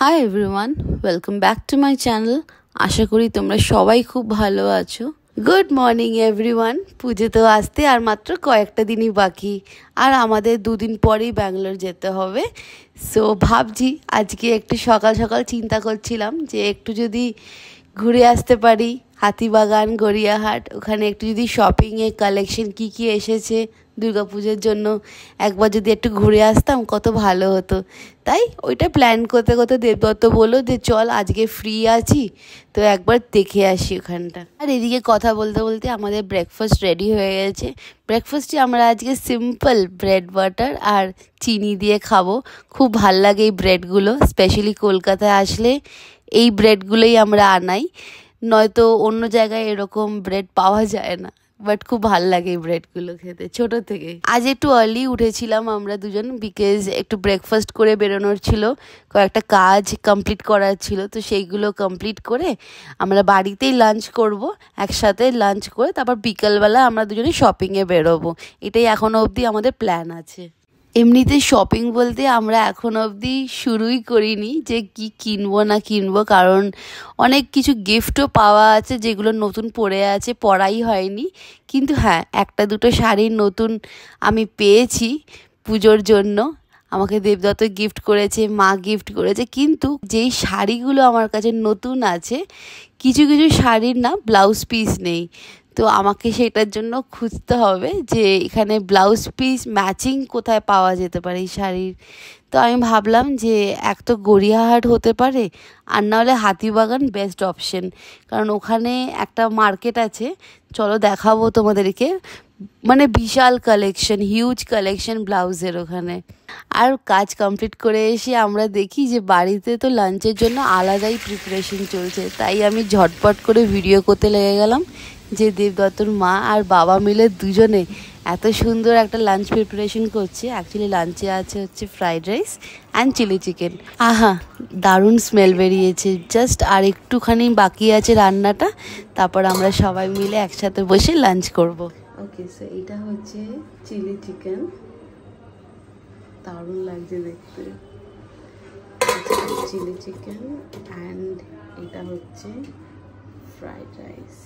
High everyone, welcome back to my channel. আশা করি তোমরা সবাই খুব ভালো আছো। Good morning everyone. পুজো তো আসতে আর মাত্র কয়েকটা দিনই বাকি, আর আমাদের দুদিন পরেই ব্যাঙ্গালোর যেতে হবে। সো ভাবছি আজকে একটু সকাল সকাল চিন্তা করছিলাম যে একটু যদি ঘুরে আসতে পারি হাতিবাগান, গড়িয়াহাট, ওখানে একটু যদি শপিংয়ে কালেকশন কী কী এসেছে দুর্গাপুজোর জন্য একবার যদি একটু ঘুরে আসতাম কত ভালো হতো। তাই ওইটা প্ল্যান করতে করতে দেবদত্ত বললো যে চল আজকে ফ্রি আছি, তো একবার দেখে আসি ওখানটা। আর এদিকে কথা বলতে বলতে আমাদের ব্রেকফাস্ট রেডি হয়ে গেছে। ব্রেকফাস্টে আমরা আজকে সিম্পল ব্রেড বাটার আর চিনি দিয়ে খাবো। খুব ভাল লাগে এই ব্রেডগুলো, স্পেশালি কলকাতায় আসলে এই ব্রেডগুলোই আমরা আনাই, নয়তো অন্য জায়গায় এরকম ব্রেড পাওয়া যায় না। বাট খুব ভাল লাগে এই ব্রেডগুলো খেতে ছোটো থেকে। আজ একটু আর্লি উঠেছিলাম আমরা দুজন, বিকজ একটু ব্রেকফাস্ট করে বেরোনোর ছিল, কয়েকটা কাজ কমপ্লিট করার ছিল। তো সেইগুলো কমপ্লিট করে আমরা বাড়িতেই লাঞ্চ করব, একসাথে লাঞ্চ করে তারপর বিকালবেলা আমরা দুজনে শপিংয়ে বেরোবো। এটাই এখনও অবধি আমাদের প্ল্যান আছে। এমনিতে শপিং বলতে আমরা এখনও অবধি শুরুই করিনি যে কি কিনবো না কিনবো, কারণ অনেক কিছু গিফটও পাওয়া আছে যেগুলো নতুন পড়ে আছে, পরাই হয়নি। কিন্তু হ্যাঁ, একটা দুটো শাড়ি নতুন আমি পেয়েছি পুজোর জন্য। আমাকে দেবদত্ত গিফট করেছে, মা গিফট করেছে, কিন্তু যেই শাড়িগুলো আমার কাছে নতুন আছে কিছু কিছু শাড়ির না ব্লাউজ পিস নেই। তো আমাকে সেটার জন্য খুঁজতে হবে যে এখানে ব্লাউজ পিস ম্যাচিং কোথায় পাওয়া যেতে পারে এই শাড়ির। তো আমি ভাবলাম যে এক তো গড়িয়াহাট হতে পারে, আর না হলে হাতিবাগান বেস্ট অপশন, কারণ ওখানে একটা মার্কেট আছে, চলো দেখাবো তোমাদেরকে। মানে বিশাল কালেকশন, হিউজ কালেকশন ব্লাউজের ওখানে। আর কাজ কমপ্লিট করে এসে আমরা দেখি যে বাড়িতে তো লাঞ্চের জন্য আলাদাই প্রিপারেশন চলছে। তাই আমি ঝটপট করে ভিডিও করতে লেগে গেলাম যে দেবদত্তর মা আর বাবা মিলে দুজনে এত সুন্দর একটা লাঞ্চ প্রিপারেশন করছে। অ্যাকচুয়ালি লাঞ্চে আছে হচ্ছে fried rice and chilli chicken. আহা, দারুণ স্মেল বেরিয়েছে। জাস্ট আর একটুখানি বাকি আছে রান্নাটা, তারপর আমরা সবাই মিলে একসাথে বসে লাঞ্চ করব। ওকে, সো এটা হচ্ছে চিলি চিকেন, দারুণ লাগছে দেখতে। চিলি চিকেন অ্যান্ড এটা হচ্ছে ফ্রাইড রাইস।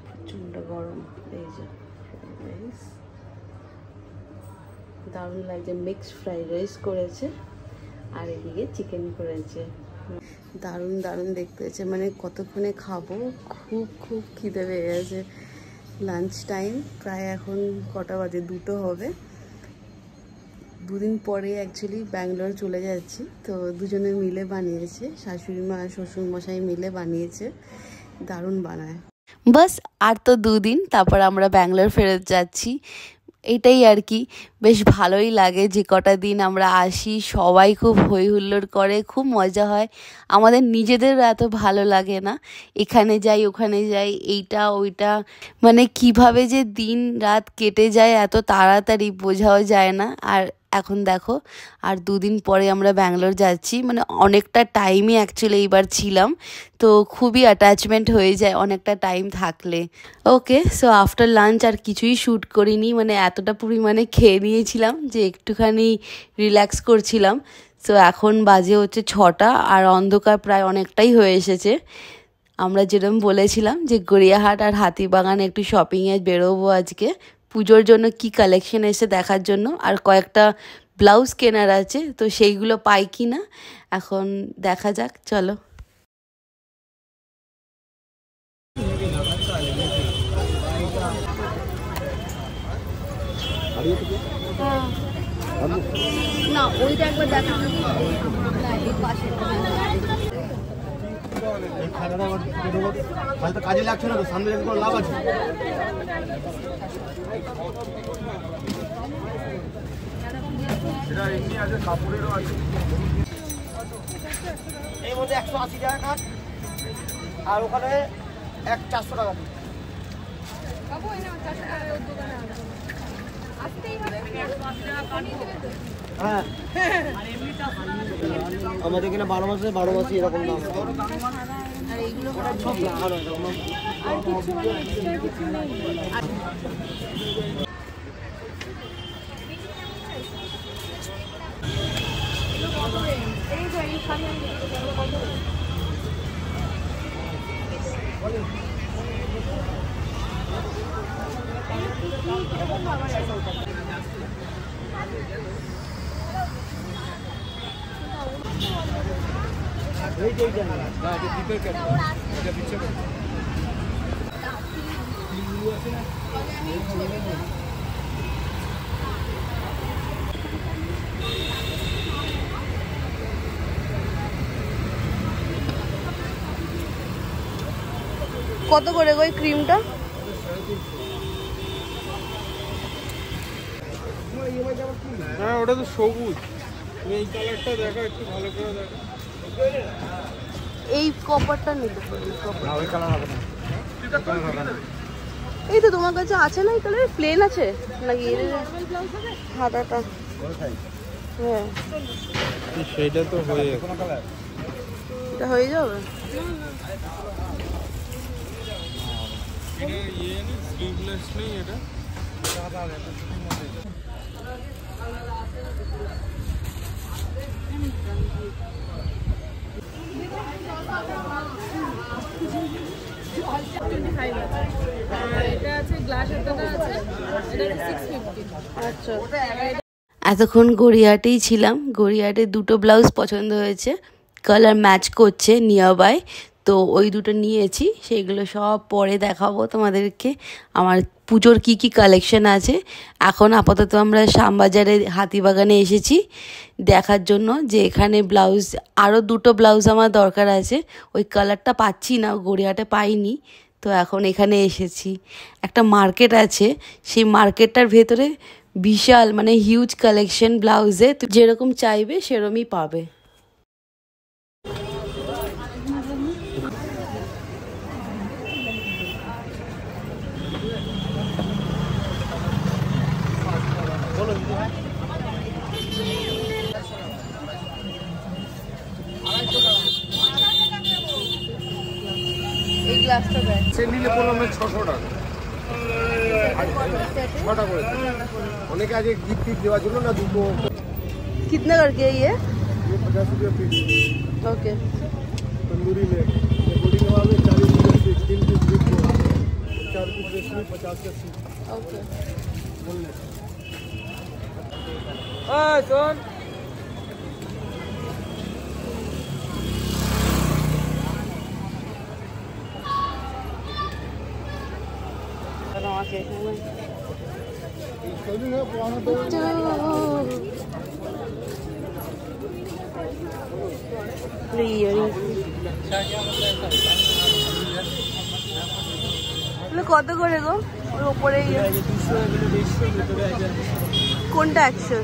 প্রচণ্ড গরম, এই যে ফ্রাইড রাইস, দারুণ লাগছে। মিক্সড ফ্রাইড রাইস করেছে আর এদিকে চিকেন করেছে। দারুণ দারুণ দেখতে হয়েছে। মানে কতক্ষণে খাবো, খুব খুব খিদে পেয়ে গেছে। লাঞ্চ টাইম প্রায় এখন কটা বাজে, 2টো হবে। দুদিন পরে অ্যাকচুয়ালি ব্যাঙ্গালোর চলে যাচ্ছি, তো দুজনে মিলে বানিয়েছে, শাশুড়ি মা শ্বশুর মশাই মিলে বানিয়েছে, দারুণ বানায়। বাস আর তো 2 দিন, তারপর আমরা ব্যাঙ্গালোর ফেরত যাচ্ছি। এটাই আর কি, বেশ ভালোই লাগে যে কটা দিন আমরা আসি, সবাই খুব হই হুল্লোড় করে, খুব মজা হয়। আমাদের নিজেদের এত ভালো লাগে না, এখানে যাই ওখানে যাই এইটা ওইটা, মানে কিভাবে যে দিন রাত কেটে যায় এত তাড়াতাড়ি বোঝাও যায় না। আর এখন দেখো আর 2 দিন পরে আমরা ব্যাঙ্গালোর যাচ্ছি, মানে অনেকটা টাইমই অ্যাকচুয়ালি এইবার ছিলাম, তো খুবই অ্যাটাচমেন্ট হয়ে যায় অনেকটা টাইম থাকলে। ওকে, সো আফটার লাঞ্চ আর কিছুই শ্যুট করিনি, মানে এতটা পরিমাণে খেয়ে নিয়েছিলাম যে একটুখানি রিল্যাক্স করছিলাম। সো এখন বাজে হচ্ছে 6টা, আর অন্ধকার প্রায় অনেকটাই হয়ে এসেছে। আমরা যেরকম বলেছিলাম যে গড়িয়াহাট আর হাতিবাগান একটু শপিংয়ে বেরোবো আজকে পুজোর জন্য, কি কালেকশন এসে দেখার জন্য, আর কয়েকটা ব্লাউজ কেনার আছে, তো সেইগুলো পাই কি না এখন দেখা যাক। চলো। না ওইটা একবার দেখা, কাজে লাগছে না তো, সামনে কোনো লাভ আছে? এই মধ্যে 180 টাকা কাঠ, আর ওখানে 400 টাকা। হ্যাঁ, আমাদের এখানে 12 মাসে এরকম দাম। আর এইগুলো সব ভালো। কত করে গো এই ক্রিমটা? হ্যাঁ ওটা তো সবুজ, তুমি এই কালারটা দেখো একটু ভালো করে দেখো। এই কপারটা নিতে পারি। না ওই কালার হবে না, এই তো তোমার কাছে আছে না এই কালার? প্লেন আছে নাকি সাদাটা? হ্যাঁ সেইটা তো হয়ে যাবে, এটা হয়ে যাবে। এটা ইয়ে নেই, স্লিভলেস নেই এটা। এতক্ষণ গড়িয়াহাটেই ছিলাম। গড়িয়াহাটে দুটো ব্লাউজ পছন্দ হয়েছে, কালার ম্যাচ করছে নিয়ার বাই, তো ওই দুটো নিয়েছি। সেগুলো সব পরে দেখাবো তোমাদেরকে আমার পুজোর কি কি কালেকশন আছে। এখন আপাতত আমরা শ্যামবাজারে হাতিবাগানে এসেছি দেখার জন্য যে এখানে ব্লাউজ, আরও দুটো ব্লাউজ আমার দরকার আছে। ওই কালারটা পাচ্ছি না, গড়িয়াহাটে পাইনি, তো এখন এখানে এসেছি। একটা মার্কেট আছে, সেই মার্কেটটার ভেতরে বিশাল মানে হিউজ কালেকশন ব্লাউজে, যেরকম চাইবে সেরকমই পাবে। এই গ্লাসটা দেয় নিলে বললাম 600 টাকা, 6টা করে। অনেকে আগে গিফট দেওয়ার জন্য না দুটো। कितने करके है ये? 50 रुपया पीस। ओके। तंदूरी में गोली कबाब में 40 रुपया पीस, 3 पीस बिक 4 पीस रेशमी 50 का पीस। ओके। बोल ले ओए सुन, কত করে গো? ওর উপরে কোনটা 100?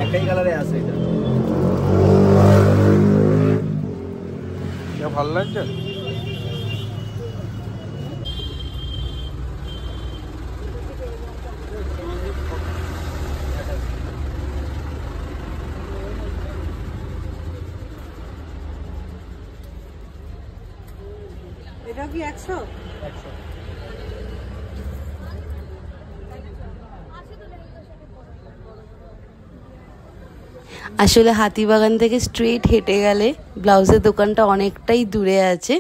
একটাই কালারে আছে এটা। क्या ভালো লাগছে? এটা কি 100? আসলে হাতিবাগান থেকে স্ট্রেট হেঁটে গেলে ব্লাউজের দোকানটা অনেকটাই দূরে আছে,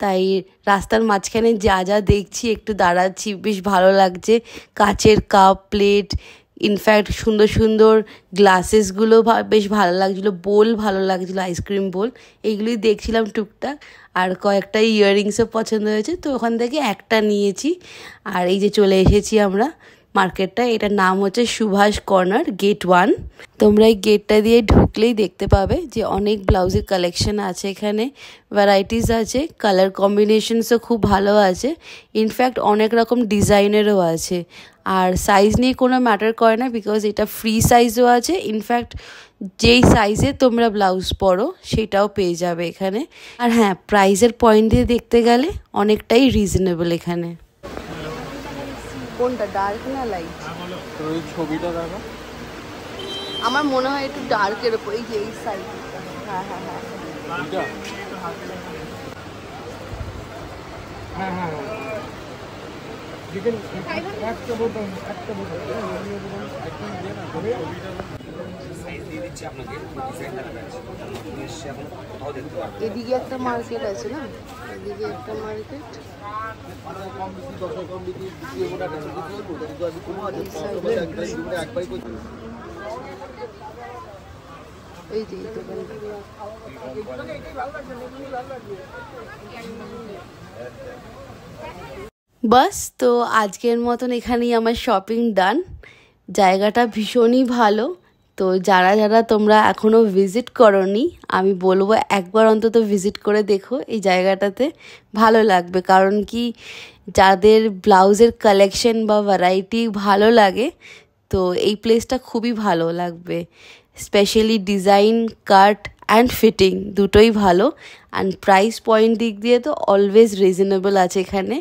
তাই রাস্তার মাঝখানে যা যা দেখছি একটু দাঁড়াচ্ছি, বেশ ভালো লাগছে। কাচের কাপ প্লেট, ইনফ্যাক্ট সুন্দর সুন্দর গ্লাসেসগুলো বেশ ভালো লাগছিলো, বোল ভালো লাগছিলো, আইসক্রিম বোল, এইগুলোই দেখছিলাম টুকটাক। আর কয়েকটা ইয়াররিংসও পছন্দ হয়েছে, তো ওখান থেকে একটা নিয়েছি। আর এই যে চলে এসেছি আমরা মার্কেটটা, এটার নাম হচ্ছে সুভাষ কর্নার, গেট 1। তোমরা এই গেটটা দিয়ে ঢুকলেই দেখতে পাবে যে অনেক ব্লাউজের কালেকশন আছে, এখানে ভ্যারাইটিস আছে, কালার কম্বিনেশনসও খুব ভালো আছে, ইনফ্যাক্ট অনেক রকম ডিজাইনেরও আছে। আর সাইজ নিয়ে কোনো ম্যাটার করে না, বিকজ এটা ফ্রি সাইজও আছে, ইনফ্যাক্ট যেই সাইজে তোমরা ব্লাউজ পরো সেটাও পেয়ে যাবে এখানে। আর হ্যাঁ, প্রাইসের পয়েন্ট দিয়ে দেখতে গেলে অনেকটাই রিজনেবল এখানে। কোনটা ডার্ক না লাইট? তো ওই ছবিটা দেখো, আমার মনে হয় একটু ডার্কের উপর, এই যে এই সাইডটা। হ্যাঁ হ্যাঁ হ্যাঁ এইটা হ্যাঁ হ্যাঁ দেখেন একটা বোতল এদিকে একটা মার্কেট আছে না, এদিকে একটা মার্কেট, এই যে এই দোকানটা। বাস, তো আজকের মতন এখানেই আমার শপিং ডান। জায়গাটা ভীষণই ভালো। তো যারা যারা তোমরা এখনও ভিজিট করোনি, আমি বলবো একবার অন্তত ভিজিট করে দেখো এই জায়গাটাতে, ভালো লাগবে। কারণ কি, যাদের ব্লাউজের কালেকশন বা ভ্যারাইটি ভালো লাগে, তো এই প্লেসটা খুবই ভালো লাগবে। Specially design, cut and fitting দুটোই ভালো। অ্যান্ড প্রাইস পয়েন্ট দিক দিয়ে তো অলওয়েজ রিজনেবল আছে এখানে।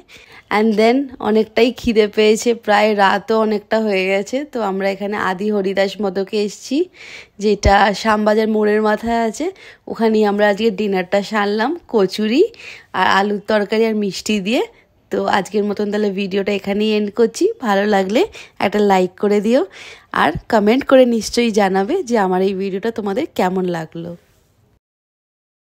অ্যান্ড দেন অনেকটাই খিদে পেয়েছে, প্রায় রাতও অনেকটা হয়ে গেছে। তো আমরা এখানে আদি হরিদাস মদকে এসেছি, যেটা শ্যামবাজার মোড়ের মাথায় আছে। ওখানেই আমরা আজকে ডিনারটা সারলাম, কচুরি আর আলুর তরকারি আর মিষ্টি দিয়ে। তো আজকের মতন তাহলে ভিডিওটা এখানেই এন্ড করছি। ভালো লাগলে একটা লাইক করে দিও আর কমেন্ট করে নিশ্চয়ই জানাবে যে আমার এই ভিডিওটা তোমাদের কেমন লাগলো।